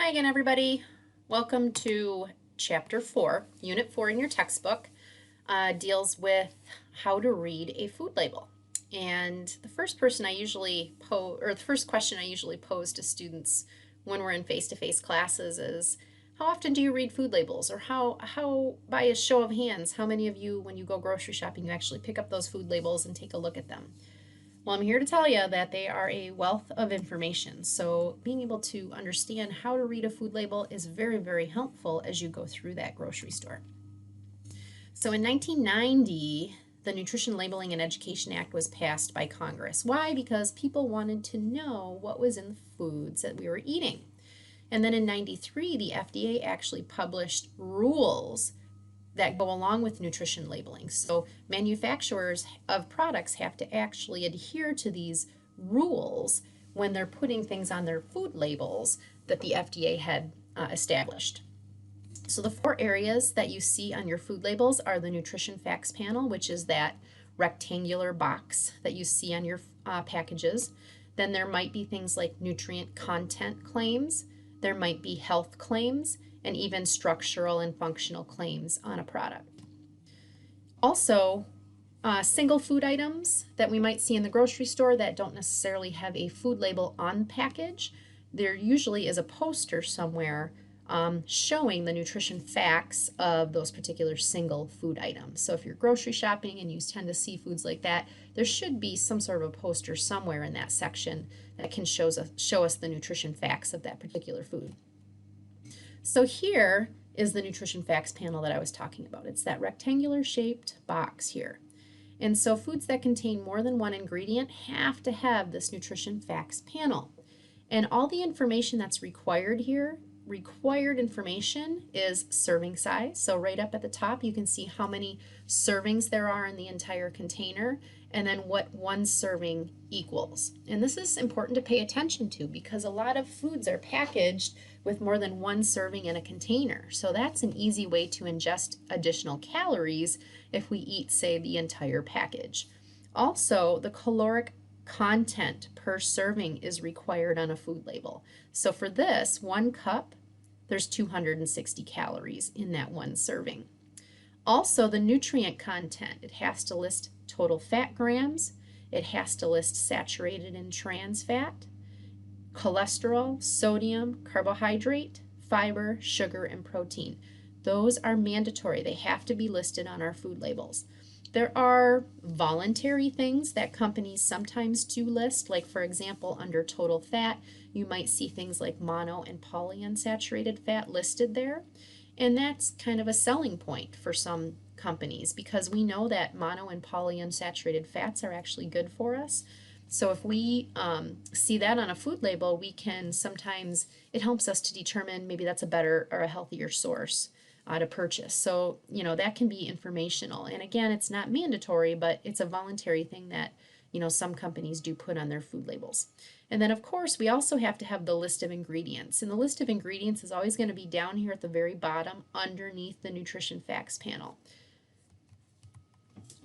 Hi again, everybody. Welcome to Chapter 4. Unit 4 in your textbook deals with how to read a food label. And the first question I usually pose, or the first question I usually pose to students when we're in face-to-face classes is, how often do you read food labels? Or how, by a show of hands, how many of you, when you go grocery shopping, you actually pick up those food labels and take a look at them? Well, I'm here to tell you that they are a wealth of information. So being able to understand how to read a food label is very, very helpful as you go through that grocery store. So in 1990, the Nutrition Labeling and Education Act was passed by Congress. Why? Because people wanted to know what was in the foods that we were eating. And then in 93, the FDA actually published rules that go along with nutrition labeling. So manufacturers of products have to actually adhere to these rules when they're putting things on their food labels that the FDA had established. So the four areas that you see on your food labels are the nutrition facts panel, which is that rectangular box that you see on your packages. Then there might be things like nutrient content claims, there might be health claims, and even structural and functional claims on a product. Also, single food items that we might see in the grocery store that don't necessarily have a food label on the package, there usually is a poster somewhere showing the nutrition facts of those particular single food items. So if you're grocery shopping and you tend to see foods like that, there should be some sort of a poster somewhere in that section that can show us the nutrition facts of that particular food. So here is the nutrition facts panel that I was talking about. It's that rectangular shaped box here. And so foods that contain more than one ingredient have to have this nutrition facts panel. And all the information that's required here, required information is serving size. So right up at the top you can see how many servings there are in the entire container and then what one serving equals. And this is important to pay attention to because a lot of foods are packaged with more than one serving in a container. So that's an easy way to ingest additional calories if we eat, say, the entire package. Also, the caloric content per serving is required on a food label. So for this, 1 cup, there's 260 calories in that one serving. Also, the nutrient content, it has to list total fat grams, it has to list saturated and trans fat, cholesterol, sodium, carbohydrate, fiber, sugar, and protein. Those are mandatory. They have to be listed on our food labels. There are voluntary things that companies sometimes do list, like for example, under total fat, you might see things like mono and polyunsaturated fat listed there. And that's kind of a selling point for some companies because we know that mono and polyunsaturated fats are actually good for us. So if we see that on a food label, we can sometimes, it helps us to determine maybe that's a better or a healthier source to purchase. So, you know, that can be informational. And again, it's not mandatory, but it's a voluntary thing that, you know, some companies do put on their food labels. And then of course, we also have to have the list of ingredients. And the list of ingredients is always going to be down here at the very bottom underneath the nutrition facts panel.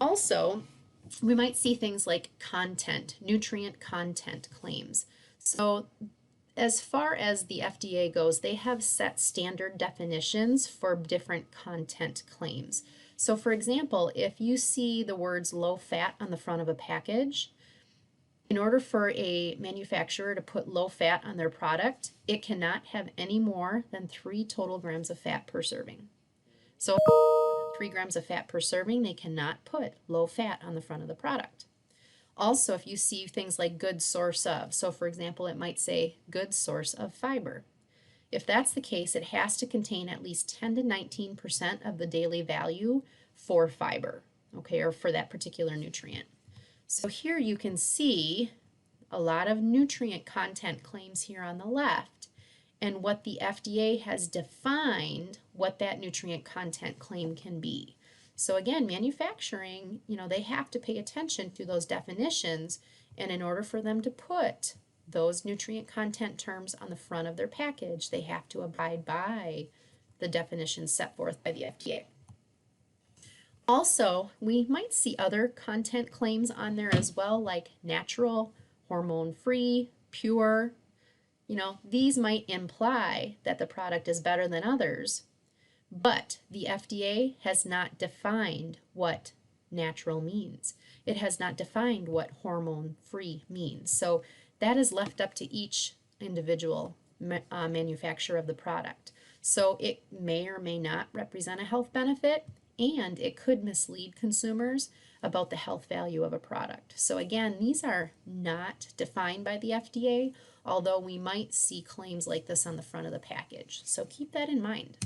Also, we might see things like content, nutrient content claims. So as far as the FDA goes, they have set standard definitions for different content claims. So for example, if you see the words low fat on the front of a package, in order for a manufacturer to put low fat on their product, it cannot have any more than 3 total grams of fat per serving. So 3 grams of fat per serving, they cannot put low fat on the front of the product. Also, if you see things like good source of, so for example, it might say good source of fiber. If that's the case, it has to contain at least 10 to 19% of the daily value for fiber, okay, or for that particular nutrient. So here you can see a lot of nutrient content claims here on the left and what the FDA has defined what that nutrient content claim can be. So again, manufacturing, you know, they have to pay attention to those definitions, and in order for them to put those nutrient content terms on the front of their package, they have to abide by the definitions set forth by the FDA. Also, we might see other content claims on there as well, like natural, hormone-free, pure, these might imply that the product is better than others, but the FDA has not defined what natural means. It has not defined what hormone-free means. So that is left up to each individual manufacturer of the product. So it may or may not represent a health benefit, and it could mislead consumers about the health value of a product. So again, these are not defined by the FDA, although we might see claims like this on the front of the package. So keep that in mind.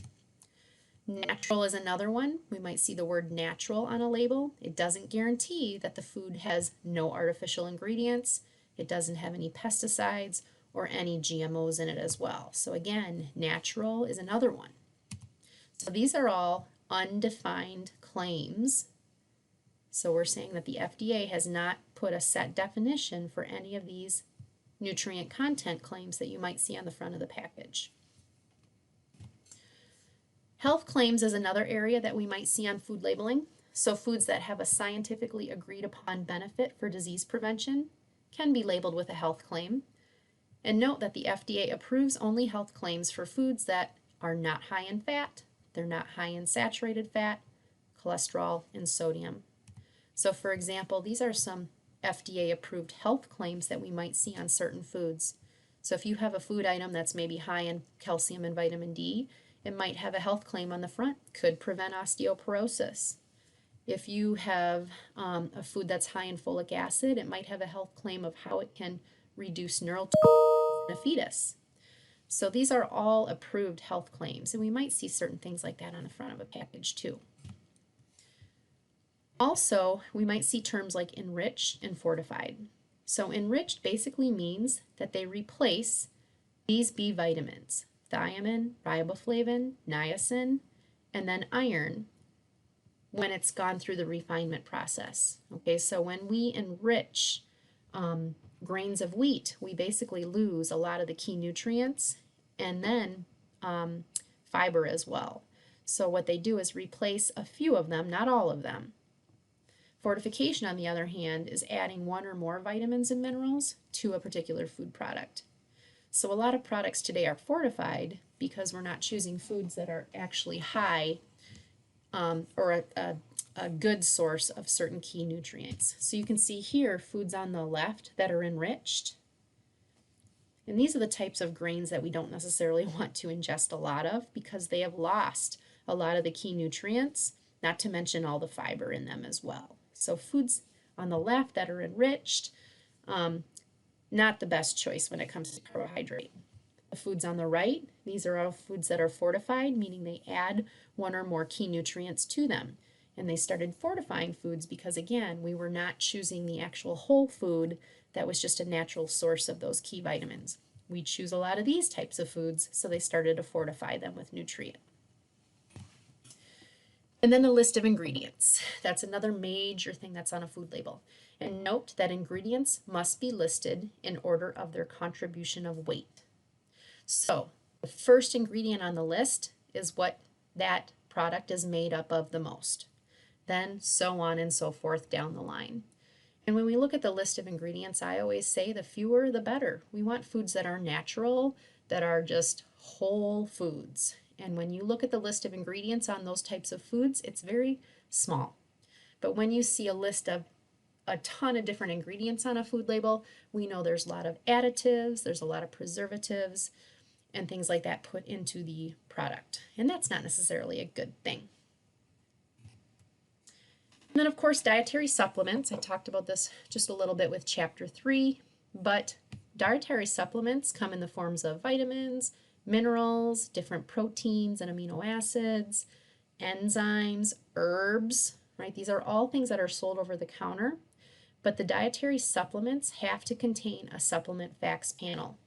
Natural is another one. We might see the word natural on a label. It doesn't guarantee that the food has no artificial ingredients. It doesn't have any pesticides or any GMOs in it as well. So again, natural is another one. So these are all undefined claims. So we're saying that the FDA has not put a set definition for any of these nutrient content claims that you might see on the front of the package. Health claims is another area that we might see on food labeling. So foods that have a scientifically agreed upon benefit for disease prevention can be labeled with a health claim. And note that the FDA approves only health claims for foods that are not high in fat, they're not high in saturated fat, cholesterol, and sodium. So for example, these are some FDA approved health claims that we might see on certain foods. So if you have a food item that's maybe high in calcium and vitamin D, it might have a health claim on the front, could prevent osteoporosis. If you have a food that's high in folic acid, it might have a health claim of how it can reduce neural in a fetus. So these are all approved health claims, and we might see certain things like that on the front of a package too. Also, we might see terms like enriched and fortified. So enriched basically means that they replace these B vitamins, thiamine, riboflavin, niacin, and then iron when it's gone through the refinement process. Okay, so when we enrich grains of wheat, we basically lose a lot of the key nutrients and then fiber as well. So what they do is replace a few of them, not all of them. Fortification, on the other hand, is adding one or more vitamins and minerals to a particular food product. So a lot of products today are fortified because we're not choosing foods that are actually high or a good source of certain key nutrients. So you can see here foods on the left that are enriched. And these are the types of grains that we don't necessarily want to ingest a lot of because they have lost a lot of the key nutrients, not to mention all the fiber in them as well. So foods on the left that are enriched, not the best choice when it comes to carbohydrate. The foods on the right, these are all foods that are fortified, meaning they add one or more key nutrients to them. And they started fortifying foods because, again, we were not choosing the actual whole food that was just a natural source of those key vitamins. We choose a lot of these types of foods, so they started to fortify them with nutrient. And then the list of ingredients. That's another major thing that's on a food label. And note that ingredients must be listed in order of their contribution of weight. So the first ingredient on the list is what that product is made up of the most. Then so on and so forth down the line. And when we look at the list of ingredients, I always say the fewer the better. We want foods that are natural, that are just whole foods. And when you look at the list of ingredients on those types of foods, it's very small. But when you see a list of a ton of different ingredients on a food label, we know there's a lot of additives, there's a lot of preservatives, and things like that put into the product. And that's not necessarily a good thing. And then, of course, dietary supplements. I talked about this just a little bit with Chapter 3, but dietary supplements come in the forms of vitamins, minerals, different proteins and amino acids, enzymes, herbs, right? These are all things that are sold over the counter, but the dietary supplements have to contain a supplement facts panel.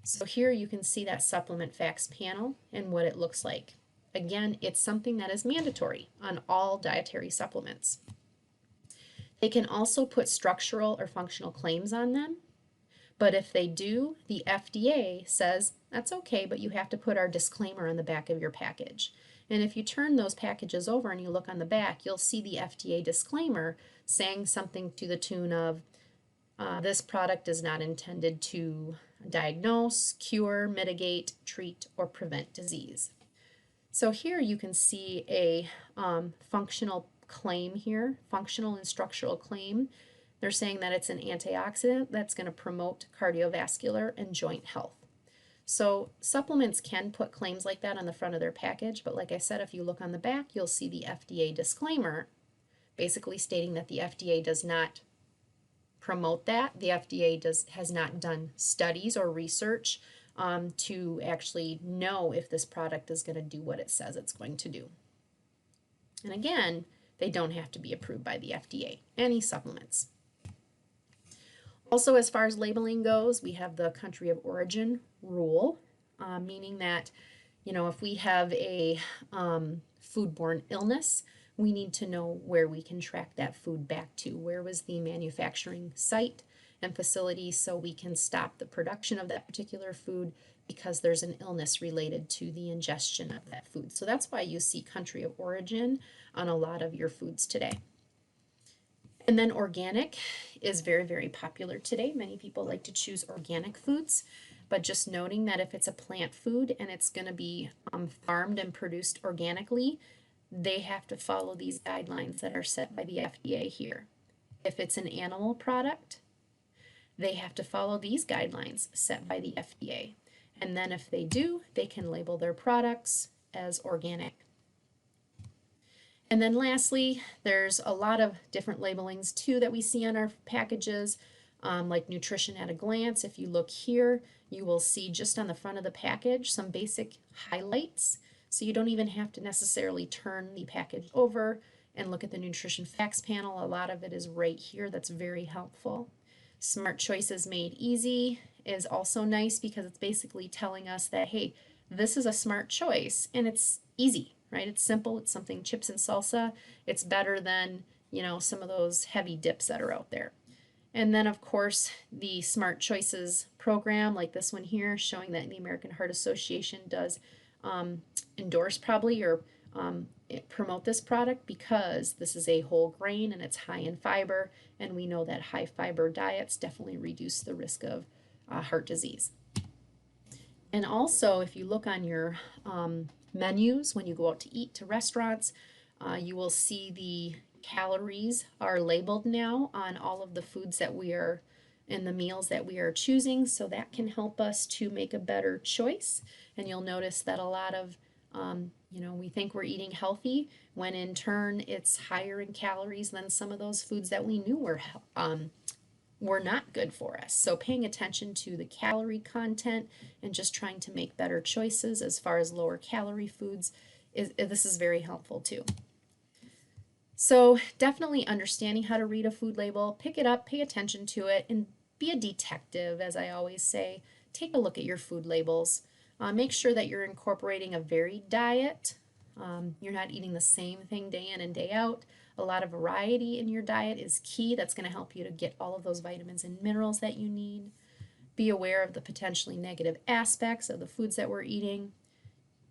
So here you can see that supplement facts panel and what it looks like. Again, it's something that is mandatory on all dietary supplements. They can also put structural or functional claims on them, but if they do, the FDA says, that's okay, but you have to put our disclaimer on the back of your package. And if you turn those packages over and you look on the back, you'll see the FDA disclaimer saying something to the tune of, this product is not intended to diagnose, cure, mitigate, treat, or prevent disease. So here you can see a functional claim here, functional and structural claim. They're saying that it's an antioxidant that's going to promote cardiovascular and joint health. So supplements can put claims like that on the front of their package, but like I said, if you look on the back, you'll see the FDA disclaimer basically stating that the FDA does not promote that. The FDA has not done studies or research to actually know if this product is going to do what it says it's going to do. And again, they don't have to be approved by the FDA, any supplements. Also, as far as labeling goes, we have the country of origin rule, meaning that, if we have a foodborne illness, we need to know where we can track that food back to. Where was the manufacturing site and facility so we can stop the production of that particular food because there's an illness related to the ingestion of that food. So that's why you see country of origin on a lot of your foods today. And then organic is very, very popular today. Many people like to choose organic foods, but just noting that if it's a plant food and it's going to be farmed and produced organically, they have to follow these guidelines that are set by the FDA here. If it's an animal product, they have to follow these guidelines set by the FDA. And then if they do, they can label their products as organic. And then lastly, there's a lot of different labelings too that we see on our packages, like nutrition at a glance. If you look here, you will see just on the front of the package some basic highlights. So you don't even have to necessarily turn the package over and look at the nutrition facts panel. A lot of it is right here. That's very helpful. Smart Choices Made Easy is also nice because it's basically telling us that, hey, this is a smart choice and it's easy. Right? It's simple. It's something chips and salsa. It's better than, some of those heavy dips that are out there. And then, of course, the Smart Choices program, like this one here, showing that the American Heart Association does endorse probably or promote this product because this is a whole grain and it's high in fiber. And we know that high fiber diets definitely reduce the risk of heart disease. And also, if you look on your menus when you go out to eat to restaurants, you will see the calories are labeled now on all of the foods that we are in the meals that we are choosing, so that can help us to make a better choice. And you'll notice that a lot of we think we're eating healthy when in turn it's higher in calories than some of those foods that we knew were not good for us. So paying attention to the calorie content and just trying to make better choices as far as lower calorie foods, this is very helpful too. So definitely understanding how to read a food label, pick it up, pay attention to it, and be a detective, as I always say. Take a look at your food labels. Make sure that you're incorporating a varied diet. You're not eating the same thing day in and day out. A lot of variety in your diet is key. That's going to help you to get all of those vitamins and minerals that you need. Be aware of the potentially negative aspects of the foods that we're eating.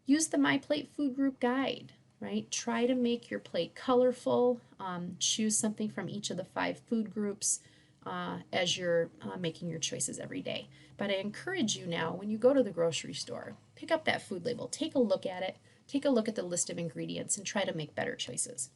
Use the My Plate Food Group Guide, right? Try to make your plate colorful. Choose something from each of the 5 food groups as you're making your choices every day. But I encourage you now, when you go to the grocery store, pick up that food label, take a look at it, take a look at the list of ingredients, and try to make better choices.